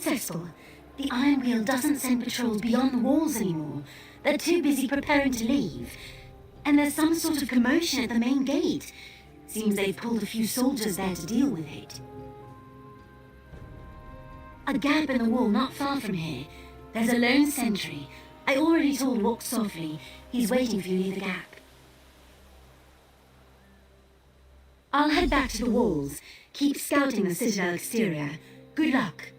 successful. The Iron Wheel doesn't send patrols beyond the walls anymore. They're too busy preparing to leave. And there's some sort of commotion at the main gate. Seems they've pulled a few soldiers there to deal with it. A gap in the wall not far from here. There's a lone sentry. I already told Walk Softly. He's waiting for you near the gap. I'll head back to the walls. Keep scouting the citadel exterior. Good luck.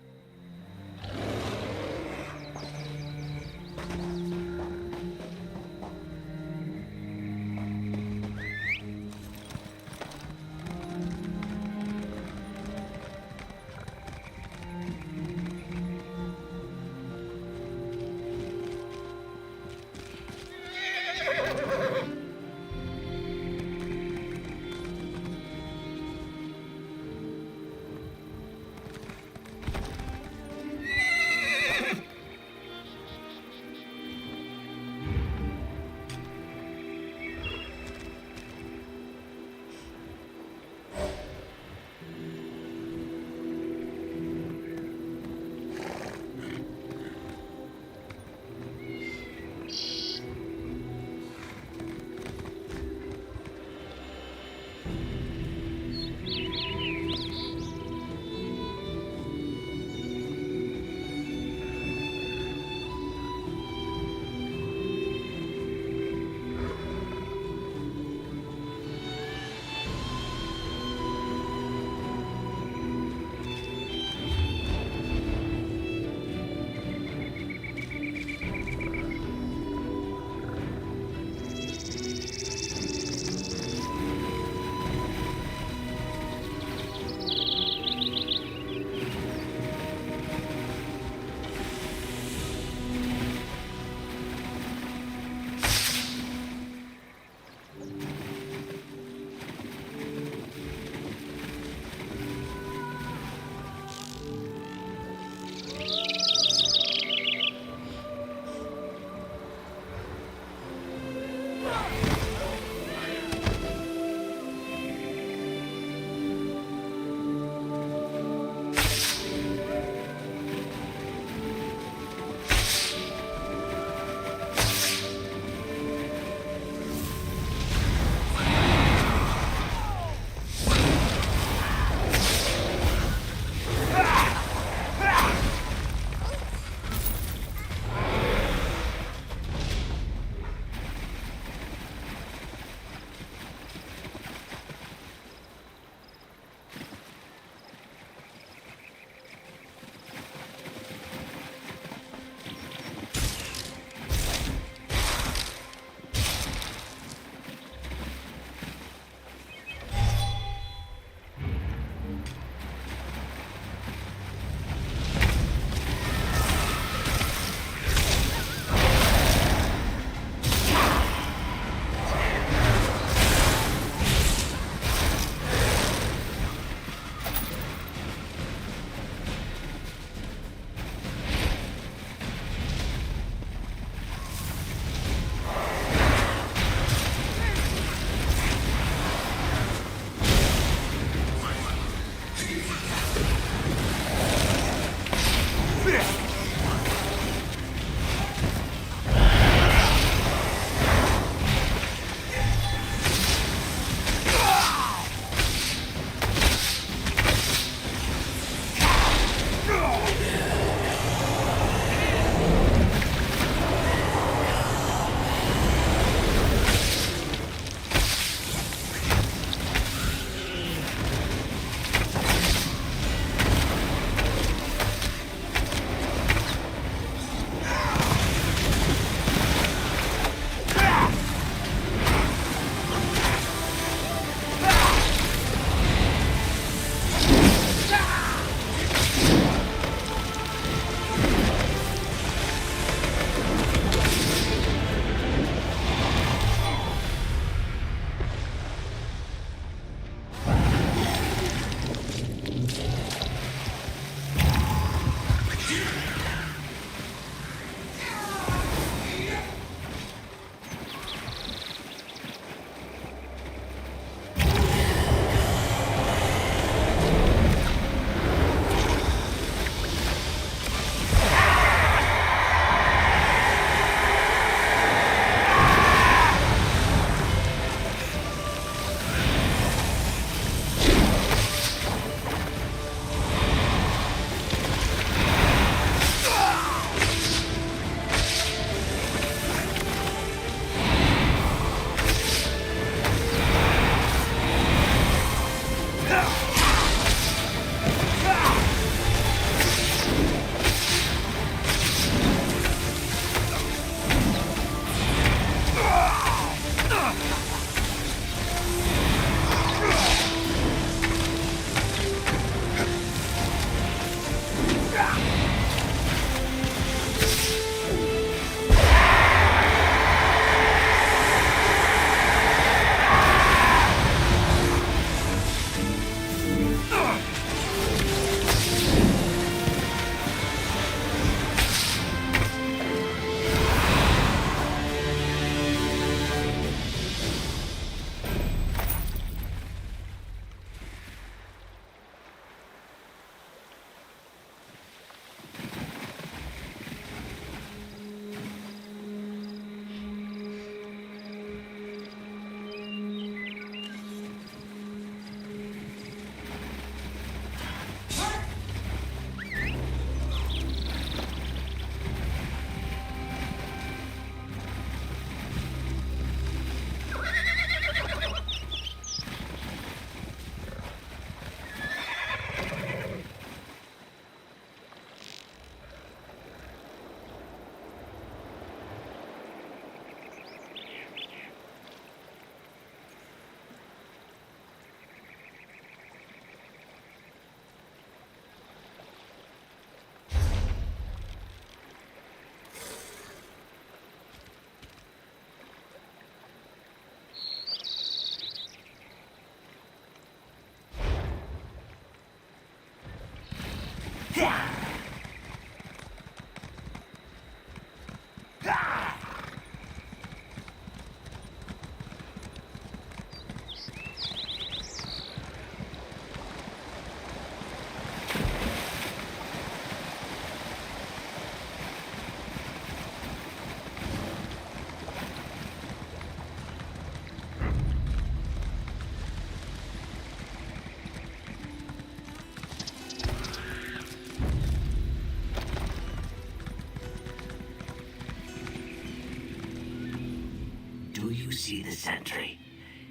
you see the sentry?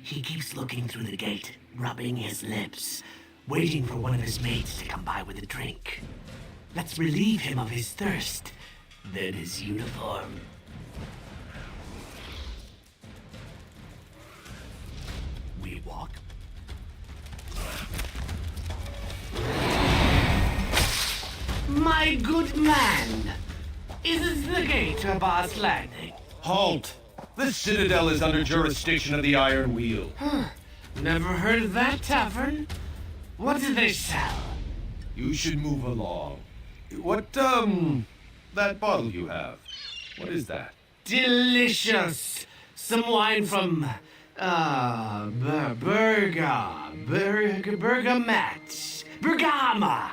He keeps looking through the gate, rubbing his lips, waiting for one of his mates to come by with a drink. Let's relieve him of his thirst, then his uniform. We walk. My good man! Is this the gate to Boss Landing? Halt! This citadel is under jurisdiction of the Iron Wheel. Never heard of that tavern? What do they sell? You should move along. What, that bottle you have? What is that? Delicious! Some wine from, Bergama!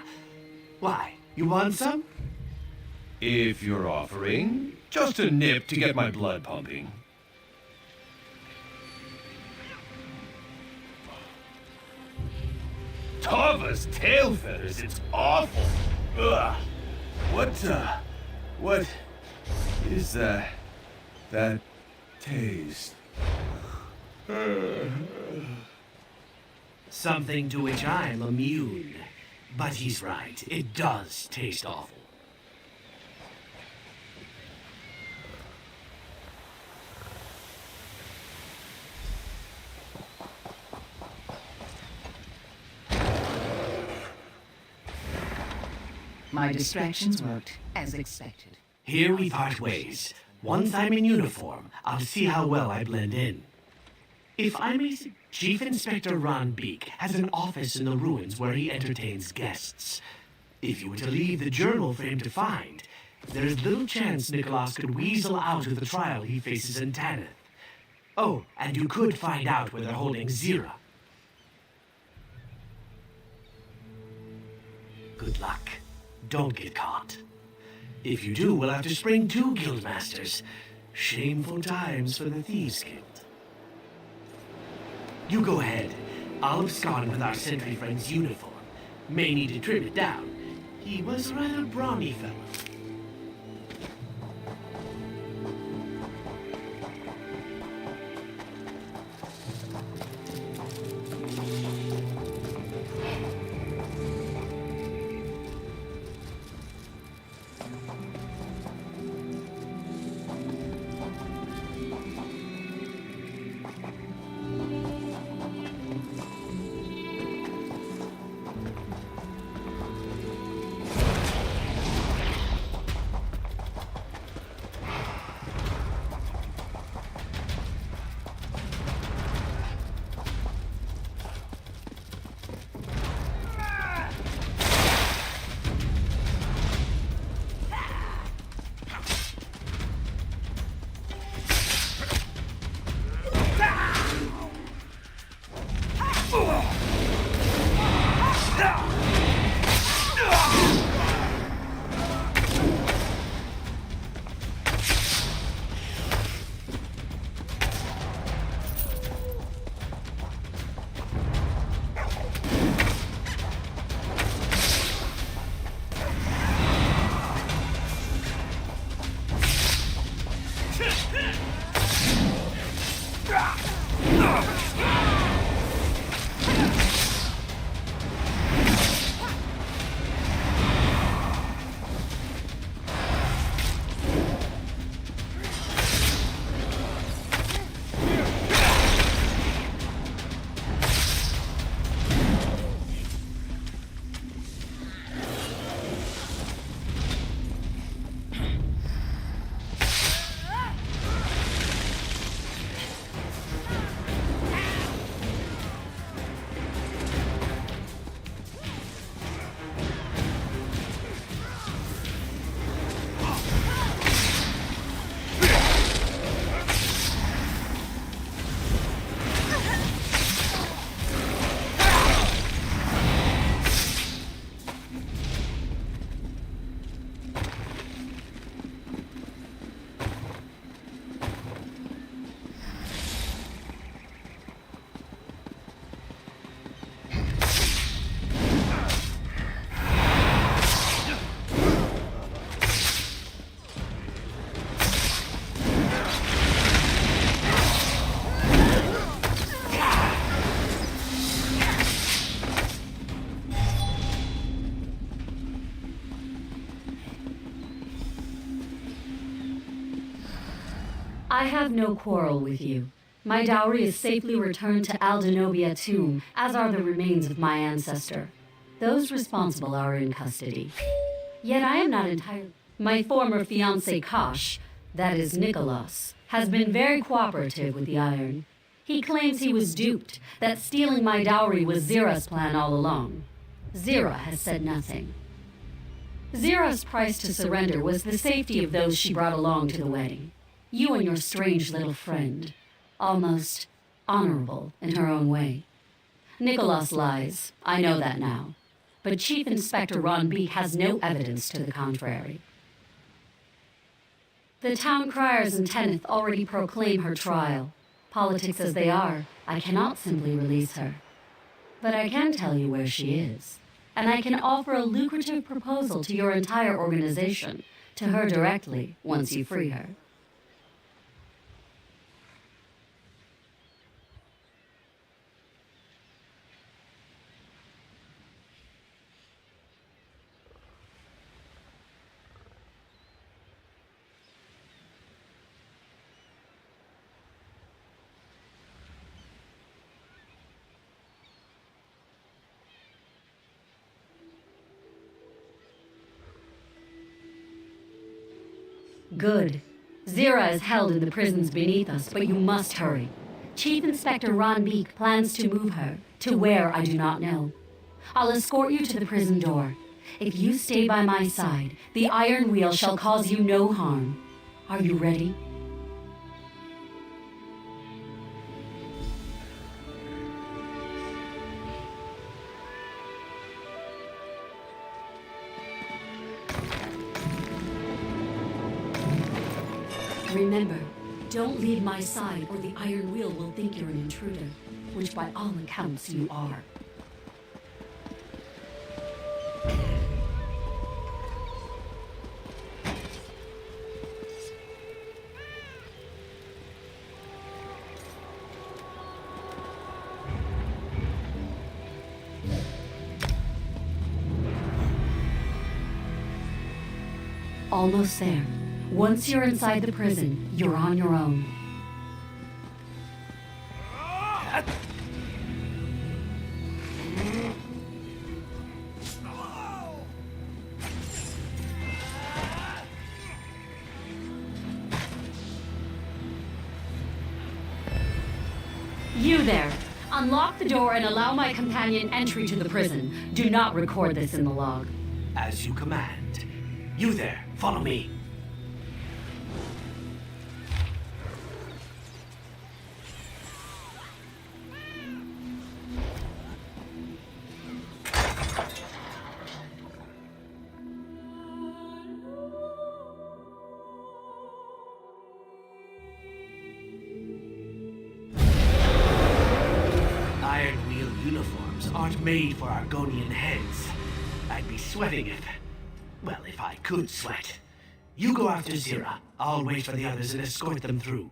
Why, you want some? If you're offering, just a nip to get my blood pumping. Tava's tail feathers, it's awful. Ugh. What is that taste? Something to which I'm immune. But he's right, it does taste awful. My distractions worked, as expected. Here we part ways. Once I'm in uniform, I'll see how well I blend in. If I may, Chief Inspector Ron Beek has an office in the ruins where he entertains guests. If you were to leave the journal for him to find, there is little chance Nicholas could weasel out of the trial he faces in Tanith. Oh, and you could find out where they're holding Zira. Good luck. Don't get caught. If you do, we'll have to spring 2 guildmasters. Shameful times for the Thieves Guild. You go ahead. I'll abscond with our sentry friend's uniform. May need to trim it down. He was a rather brawny fellow. I have no quarrel with you. My dowry is safely returned to Aldenobia tomb, as are the remains of my ancestor. Those responsible are in custody. Yet I am not entirely... My former fiancé Kosh, that is Nicholas, has been very cooperative with the Iron. He claims he was duped, that stealing my dowry was Zira's plan all along. Zira has said nothing. Zira's price to surrender was the safety of those she brought along to the wedding. You and your strange little friend. Almost honorable in her own way. Nicholas lies, I know that now. But Chief Inspector Ron Beek has no evidence to the contrary. The town criers in Tenneth already proclaim her trial. Politics as they are, I cannot simply release her. But I can tell you where she is. And I can offer a lucrative proposal to your entire organization, to her directly, once you free her. Good. Zira is held in the prisons beneath us, but you must hurry. Chief Inspector Ron Beek plans to move her, to where I do not know. I'll escort you to the prison door. If you stay by my side, the Iron Wheel shall cause you no harm. Are you ready? Remember, don't leave my side or the Iron Wheel will think you're an intruder, which by all accounts you are. Almost there. Once you're inside the prison, you're on your own. You there! Unlock the door and allow my companion entry to the prison. Do not record this in the log. As you command. You there, follow me. Iron Wheel uniforms aren't made for Argonian heads. I'd be sweating if... well, if I could sweat. You go after Zira. I'll wait for the others and escort them through.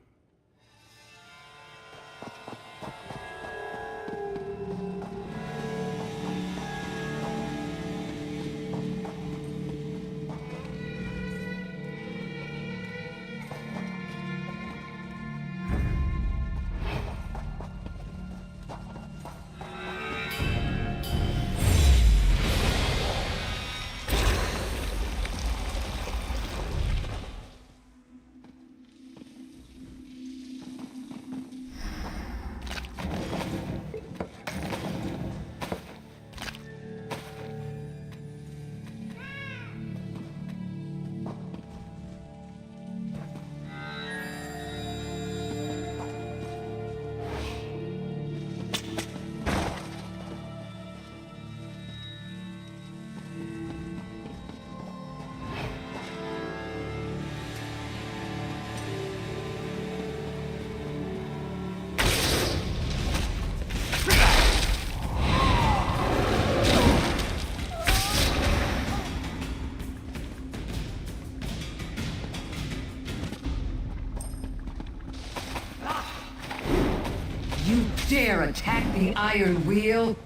You dare attack the Iron Wheel?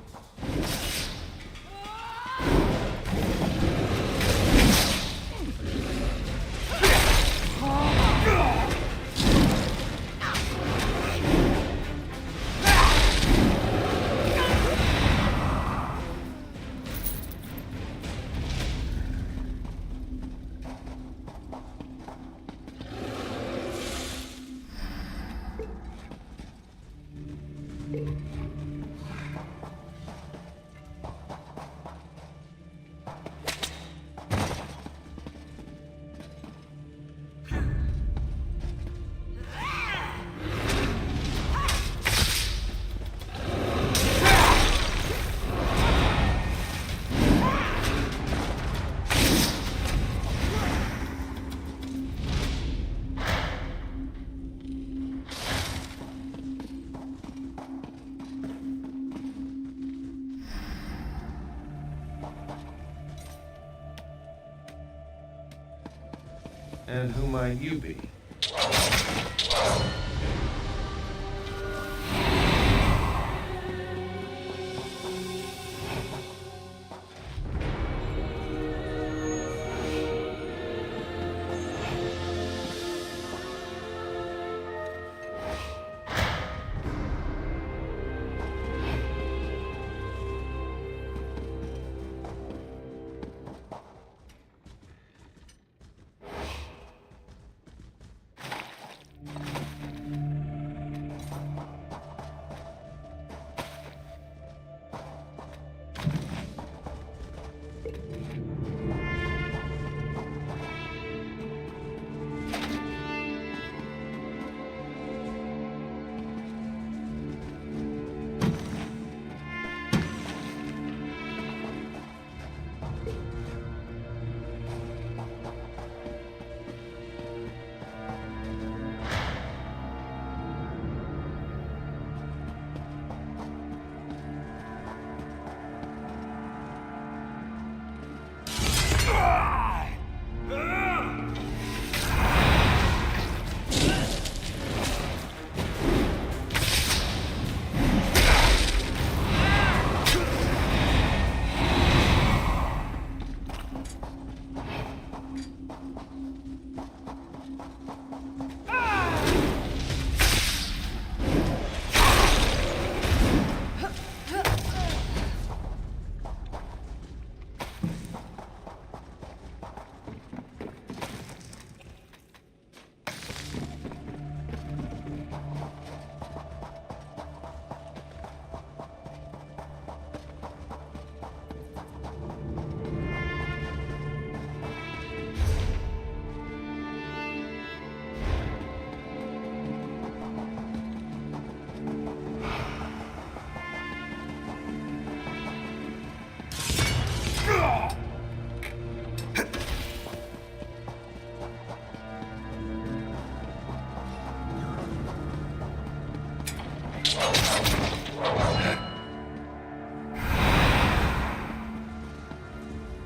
And who might you be?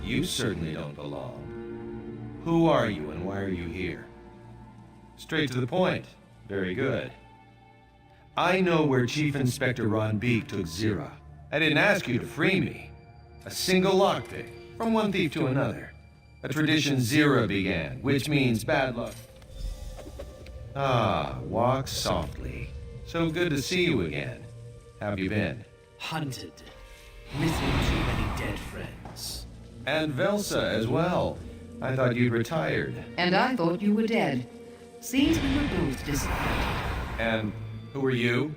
You certainly don't belong. Who are you and why are you here? Straight to the point. Very good. I know where Chief Inspector Ron Beek took Zira. I didn't ask you to free me. A single lockpick, from one thief to another. A tradition Zira began, which means bad luck. Ah, walk softly. So good to see you again. How have you been? Hunted. Missing too many dead friends. And Velsa as well. I thought you'd retired. And I thought you were dead. Seems we were both disappointed. And who are you?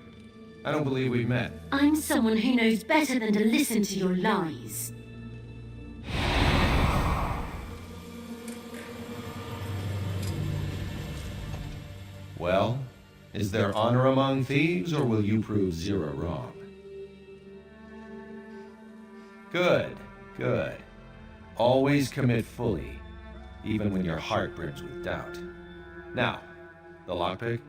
I don't believe we've met. I'm someone who knows better than to listen to your lies. Well, is there honor among thieves, or will you prove Zira wrong? Good, good. Always commit fully, even when your heart brims with doubt. Now, the lockpick?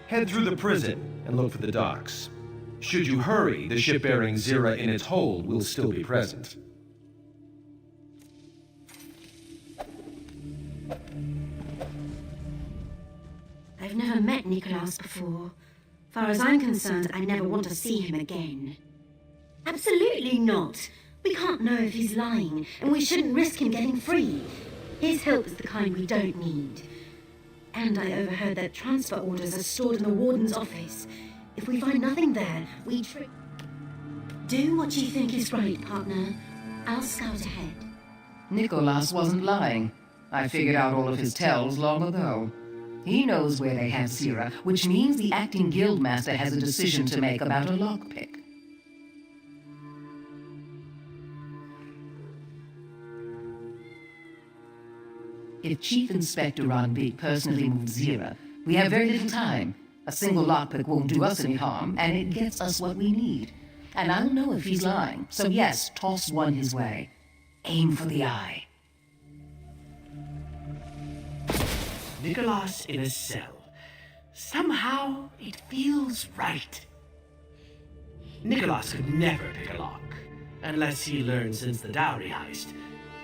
Head through the prison and look for the docks. Should you hurry, the ship bearing Zira in its hold will still be present. I've never met Nicholas before. Far as I'm concerned, I never want to see him again. Absolutely not. We can't know if he's lying, and we shouldn't risk him getting free. His help is the kind we don't need. And I overheard that transfer orders are stored in the warden's office. If we find nothing there, we Do what you think is right, partner. I'll scout ahead. Nicholas wasn't lying. I figured out all of his tells long ago. He knows where they have Zira, which means the acting guildmaster has a decision to make about a lockpick. If Chief Inspector Ron Beek personally moves Zira, we have very little time. A single lockpick won't do us any harm, and it gets us what we need. And I'll know if he's lying, so yes, toss one his way. Aim for the eye. Nicholas in a cell. Somehow, it feels right. Nicholas could never pick a lock, unless he learned since the dowry heist.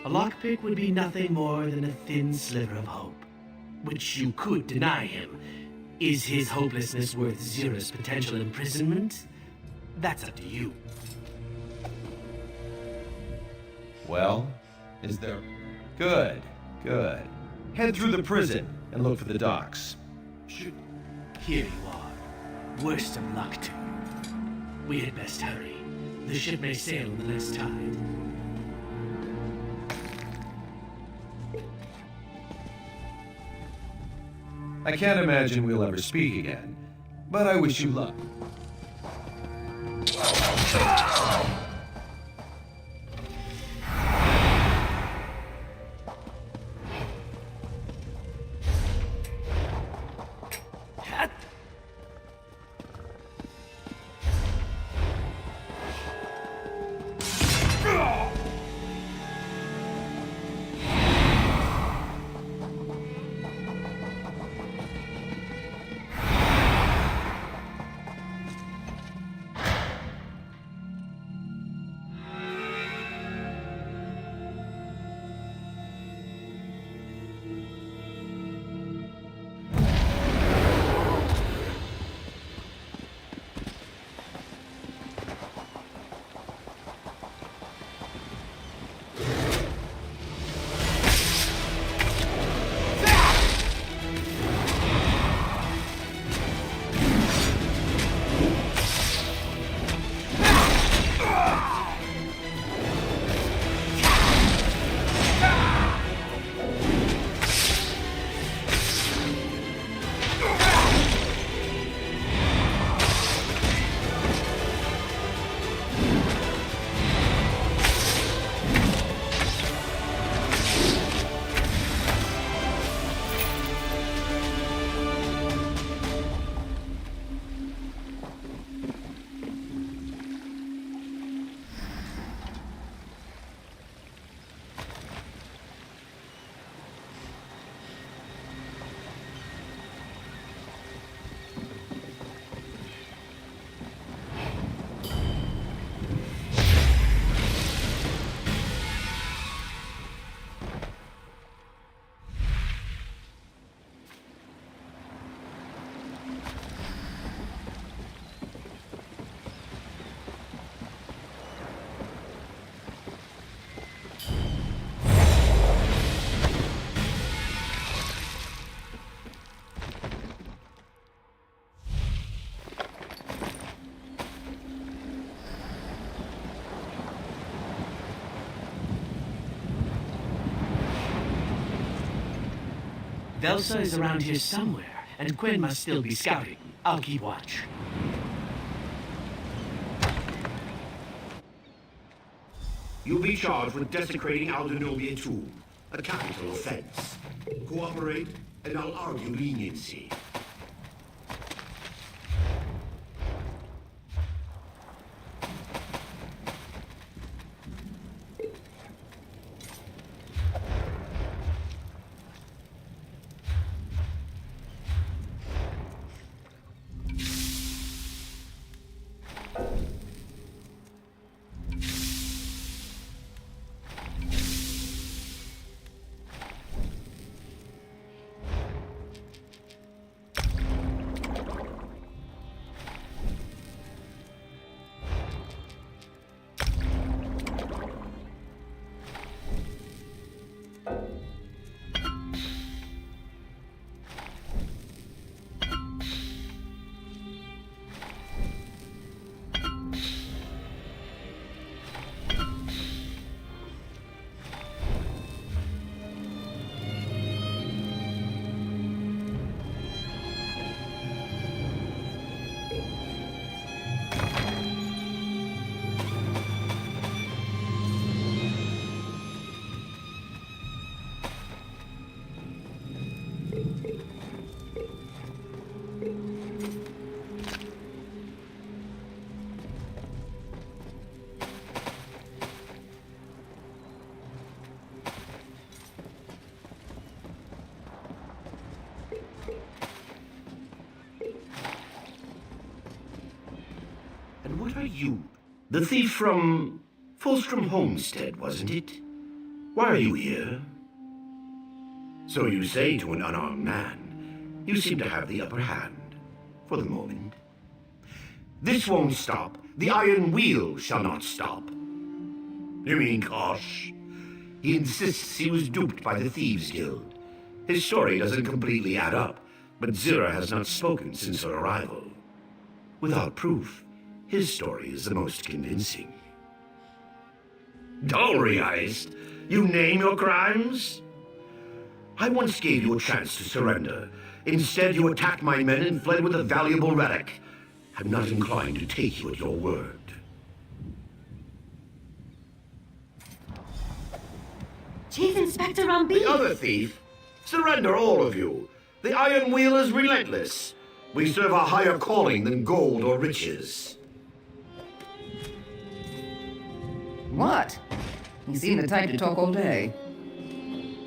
A lockpick would be nothing more than a thin sliver of hope, which you could deny him. Is his hopelessness worth Zira's potential imprisonment? That's up to you. Well, is there... Good, good. Head through the prison and look for the docks. Here you are. Worst of luck to you. We had best hurry. The ship may sail on the next tide. I can't imagine we'll ever speak again, but I wish you luck. Velsa is around here somewhere, and Quinn must still be scouting. I'll keep watch. You'll be charged with desecrating Aldenobian tomb, a capital offense. Cooperate, and I'll argue leniency. are you? The thief from Fulstrom Homestead, wasn't it? Why are you here? So you say to an unarmed man. You seem to have the upper hand, for the moment. This won't stop. The iron wheel shall not stop. You mean Kosh? He insists he was duped by the Thieves Guild. His story doesn't completely add up, but Zira has not spoken since her arrival. Without proof, his story is the most convincing. Dowry heist? You name your crimes? I once gave you a chance to surrender. Instead, you attacked my men and fled with a valuable relic. I'm not inclined to take you at your word. Chief Inspector Rambi! The other thief? Surrender, all of you. The Iron Wheel is relentless. We serve a higher calling than gold or riches. What? You seem the type to talk all day.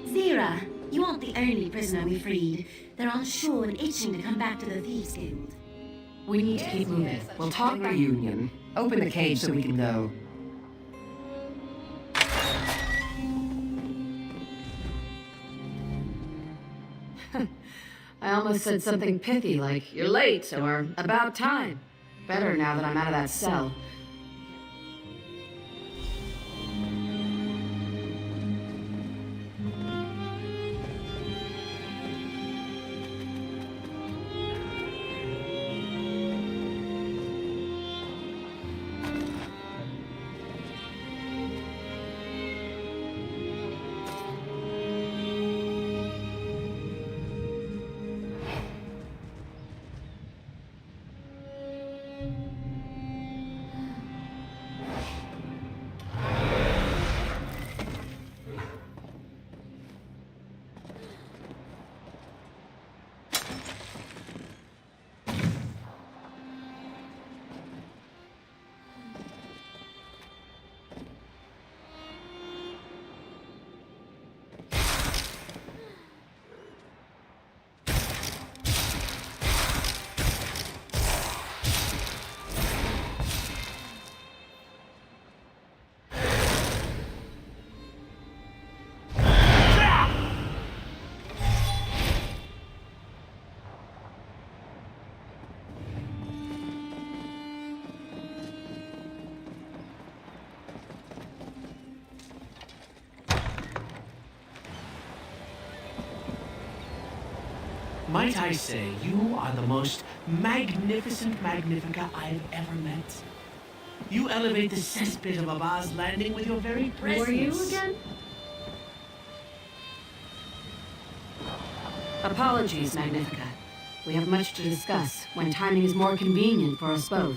Zira, you aren't the only prisoner we freed. They're on shore and itching to come back to the Thieves Guild. We need to keep moving. We'll talk reunion. Open the cage so we can go. I almost said something pithy like, "You're late," or "About time." Better now that I'm out of that cell. Might I say, you are the most magnificent Magnifica I've ever met. You elevate the cesspit of Abba's landing with your very presence. Who are you again? Apologies, Magnifica. We have much to discuss when timing is more convenient for us both.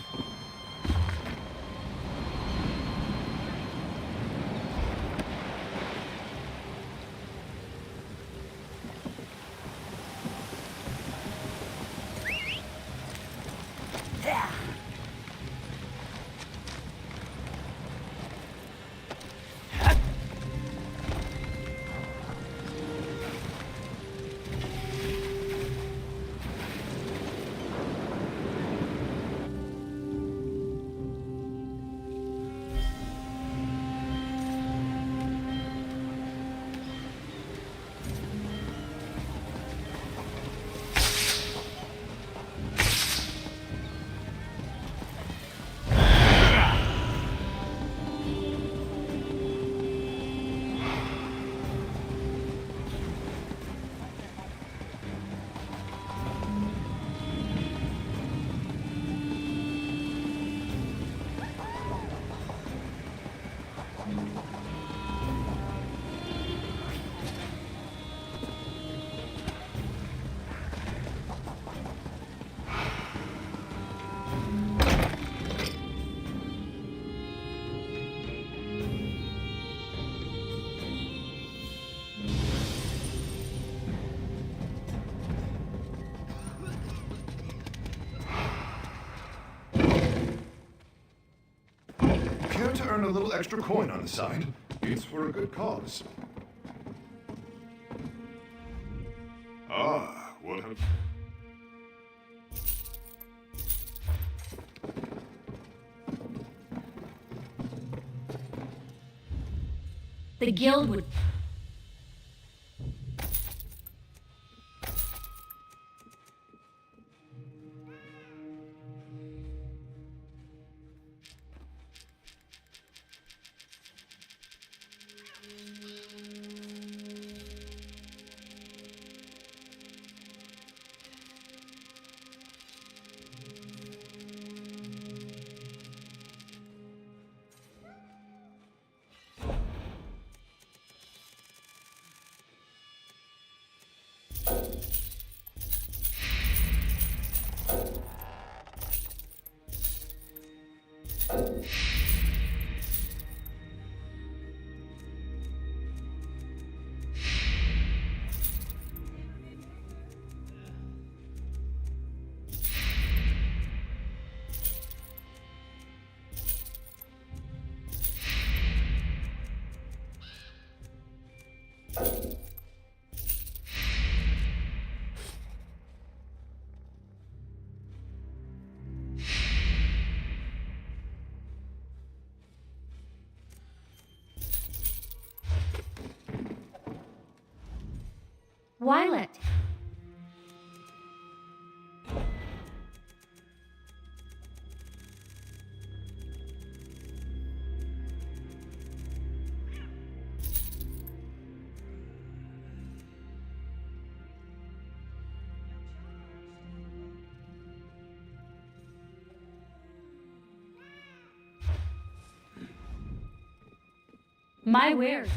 Care to earn a little extra coin on the side? It's for a good cause. Ah, what have... The guild would... Violet. My wares.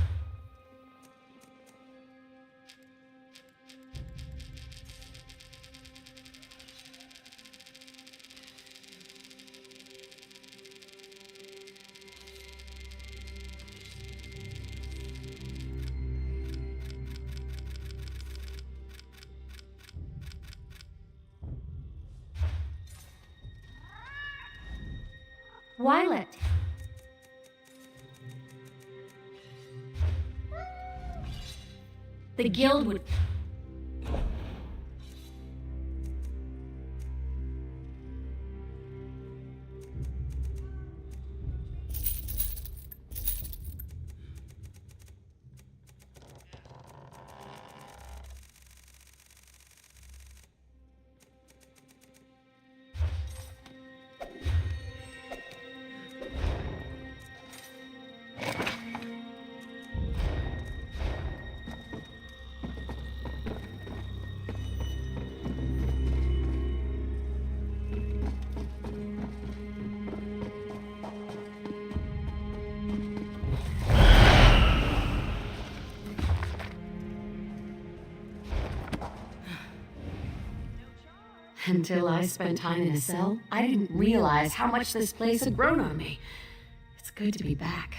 Violet. The guild would... Until I spent time in a cell, I didn't realize how much this place had grown on me. It's good to be back.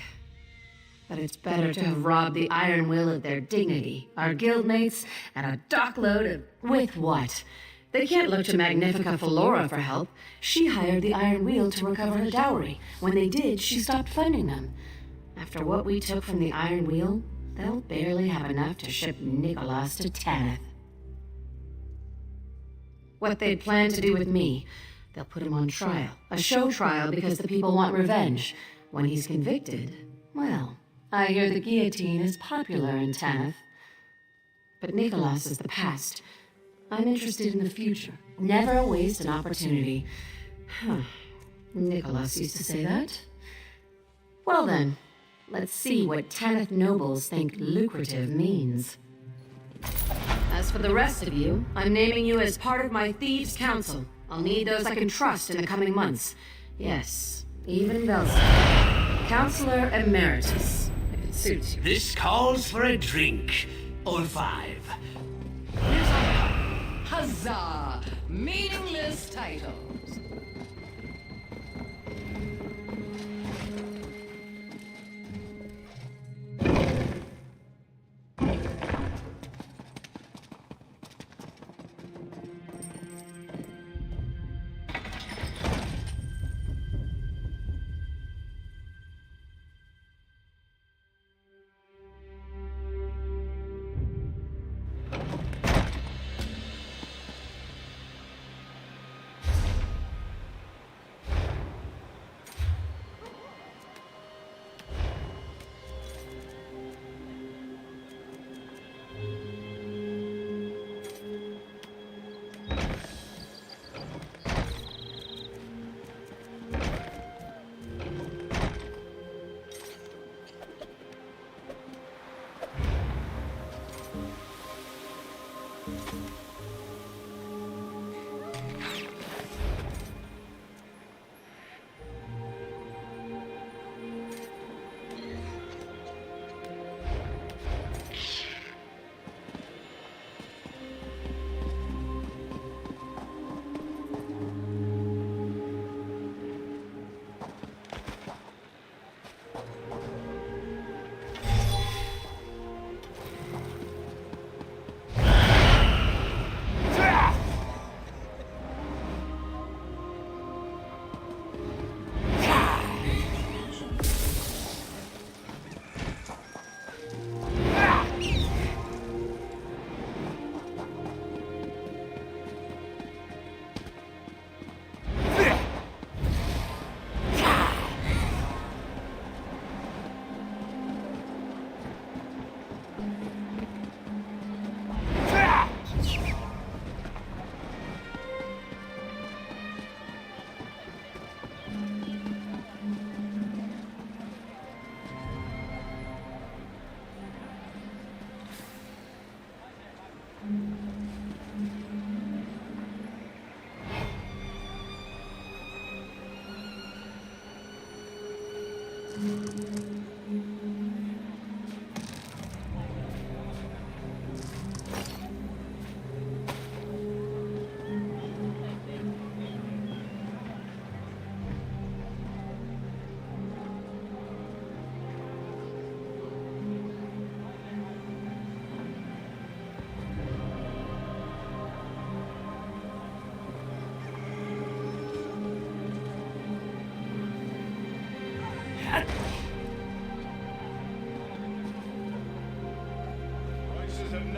But it's better to have robbed the Iron Will of their dignity, our guildmates, and a dockload of... With what? They can't look to Magnifica Flora for help. She hired the Iron Wheel to recover her dowry. When they did, she stopped funding them. After what we took from the Iron Wheel, they'll barely have enough to ship Nicholas to Tanith. What they'd planned to do with me, they'll put him on trial. A show trial because the people want revenge. When he's convicted, well, I hear the guillotine is popular in Tanith. But Nicholas is the past. I'm interested in the future. Never waste an opportunity. Nicholas used to say that. Well then, let's see what Tanith nobles think lucrative means. As for the rest of you, I'm naming you as part of my Thieves' Council. I'll need those I can trust in the coming months. Yes, even Velsa. Counselor Emeritus, if it suits you. This calls for a drink. Or 5. Huzzah! Meaningless titles.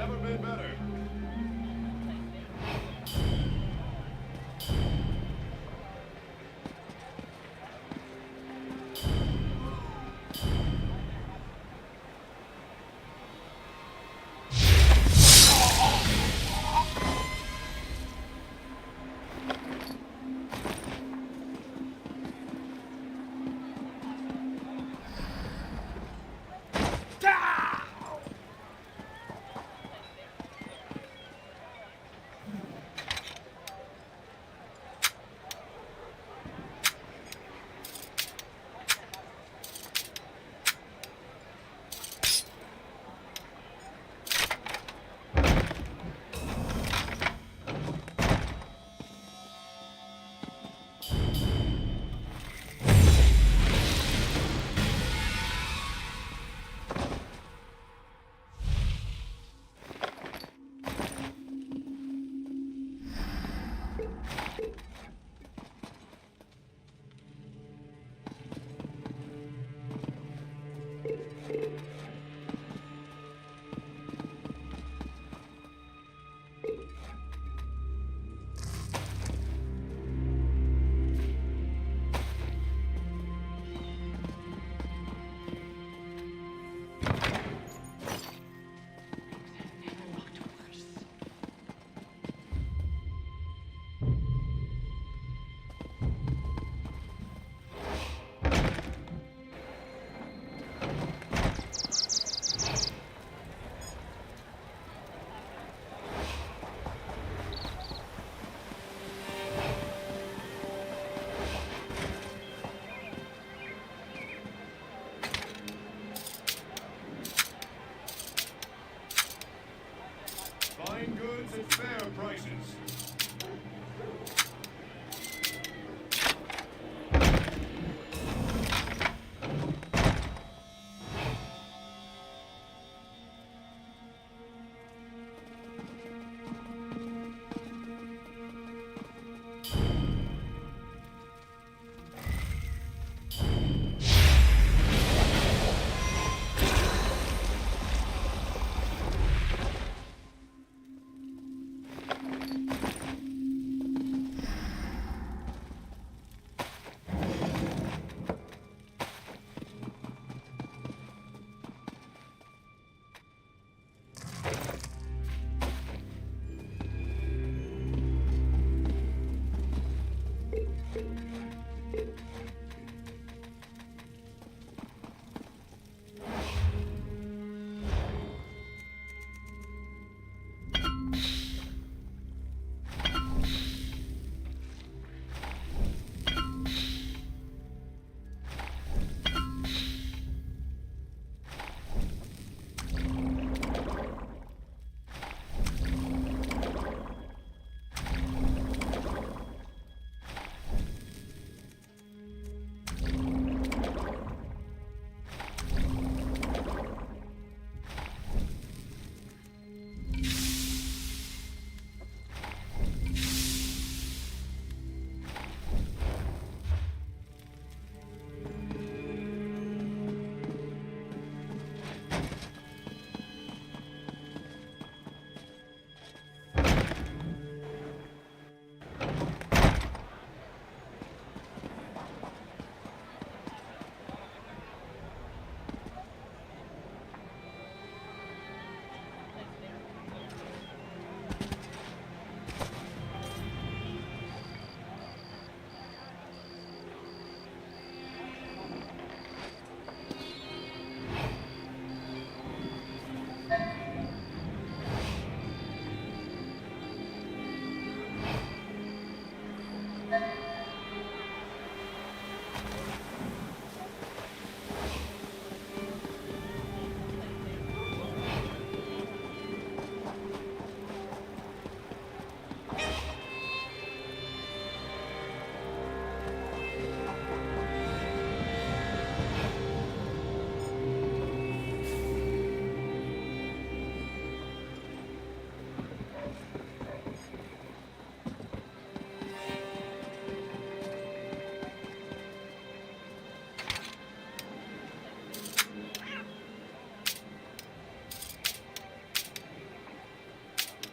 Never been better.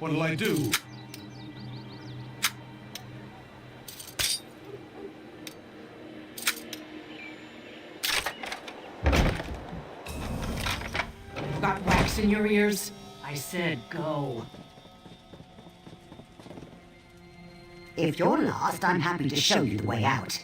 What'll I do? Got wax in your ears? I said go. If you're lost, I'm happy to show you the way out.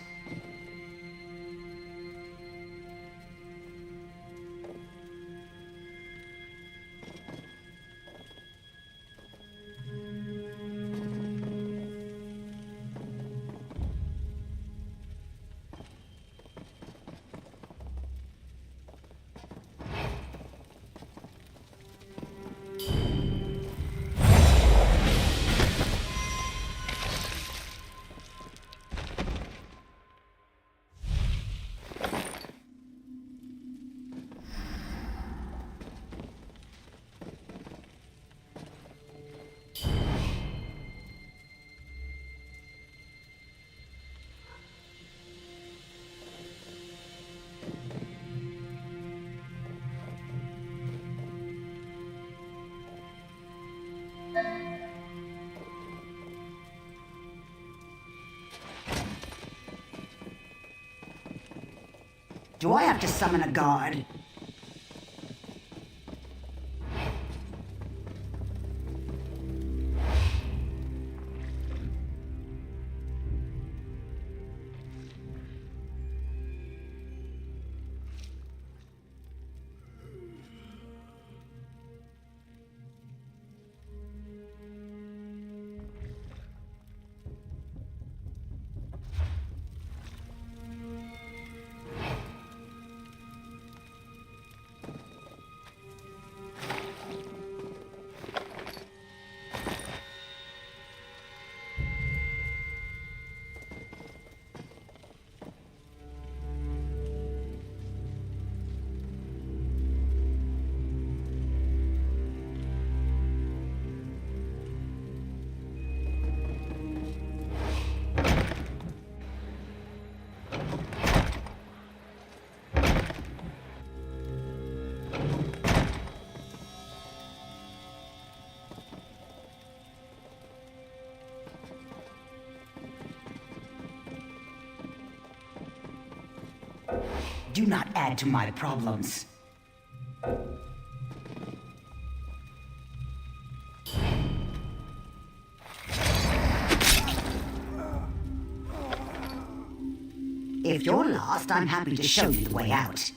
Do I have to summon a guard? Do not add to my problems. If you're lost, I'm happy to show you the way out.